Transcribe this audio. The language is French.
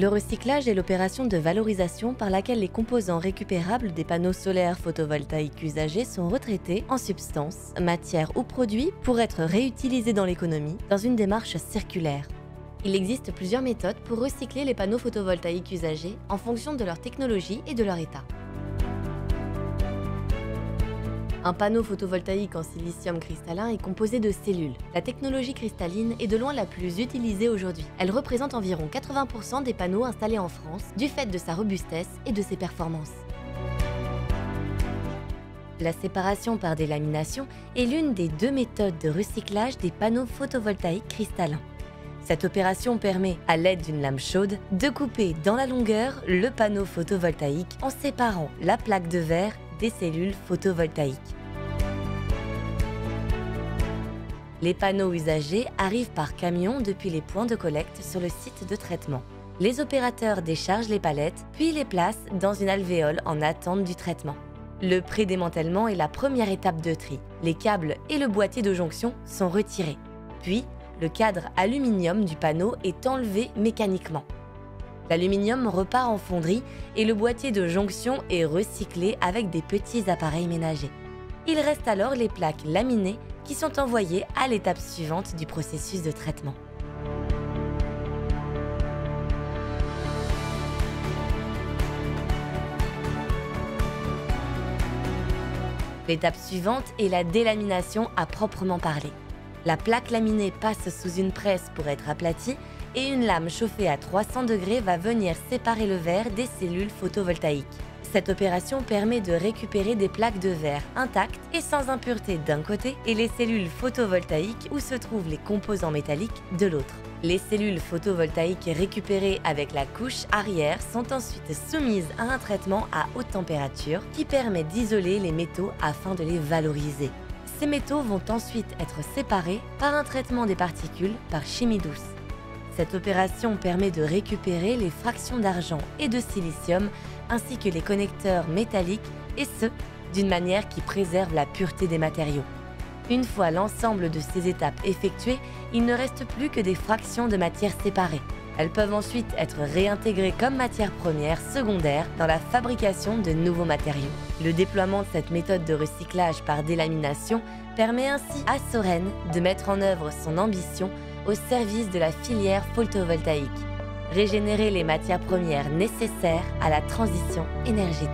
Le recyclage est l'opération de valorisation par laquelle les composants récupérables des panneaux solaires photovoltaïques usagés sont retraités en substances, matières ou produits pour être réutilisés dans l'économie dans une démarche circulaire. Il existe plusieurs méthodes pour recycler les panneaux photovoltaïques usagés en fonction de leur technologie et de leur état. Un panneau photovoltaïque en silicium cristallin est composé de cellules. La technologie cristalline est de loin la plus utilisée aujourd'hui. Elle représente environ 80% des panneaux installés en France du fait de sa robustesse et de ses performances. La séparation par délamination est l'une des deux méthodes de recyclage des panneaux photovoltaïques cristallins. Cette opération permet, à l'aide d'une lame chaude, de couper dans la longueur le panneau photovoltaïque en séparant la plaque de verre des cellules photovoltaïques. Les panneaux usagés arrivent par camion depuis les points de collecte sur le site de traitement. Les opérateurs déchargent les palettes, puis les placent dans une alvéole en attente du traitement. Le pré-démantèlement est la première étape de tri. Les câbles et le boîtier de jonction sont retirés. Puis, le cadre aluminium du panneau est enlevé mécaniquement. L'aluminium repart en fonderie et le boîtier de jonction est recyclé avec des petits appareils ménagers. Il reste alors les plaques laminées qui sont envoyées à l'étape suivante du processus de traitement. L'étape suivante est la délamination à proprement parler. La plaque laminée passe sous une presse pour être aplatie et une lame chauffée à 300 degrés va venir séparer le verre des cellules photovoltaïques. Cette opération permet de récupérer des plaques de verre intactes et sans impuretés d'un côté et les cellules photovoltaïques où se trouvent les composants métalliques de l'autre. Les cellules photovoltaïques récupérées avec la couche arrière sont ensuite soumises à un traitement à haute température qui permet d'isoler les métaux afin de les valoriser. Ces métaux vont ensuite être séparés par un traitement des particules par chimie douce. Cette opération permet de récupérer les fractions d'argent et de silicium ainsi que les connecteurs métalliques et ce, d'une manière qui préserve la pureté des matériaux. Une fois l'ensemble de ces étapes effectuées, il ne reste plus que des fractions de matière séparées. Elles peuvent ensuite être réintégrées comme matière première secondaire dans la fabrication de nouveaux matériaux. Le déploiement de cette méthode de recyclage par délamination permet ainsi à Soren de mettre en œuvre son ambition au service de la filière photovoltaïque, régénérer les matières premières nécessaires à la transition énergétique.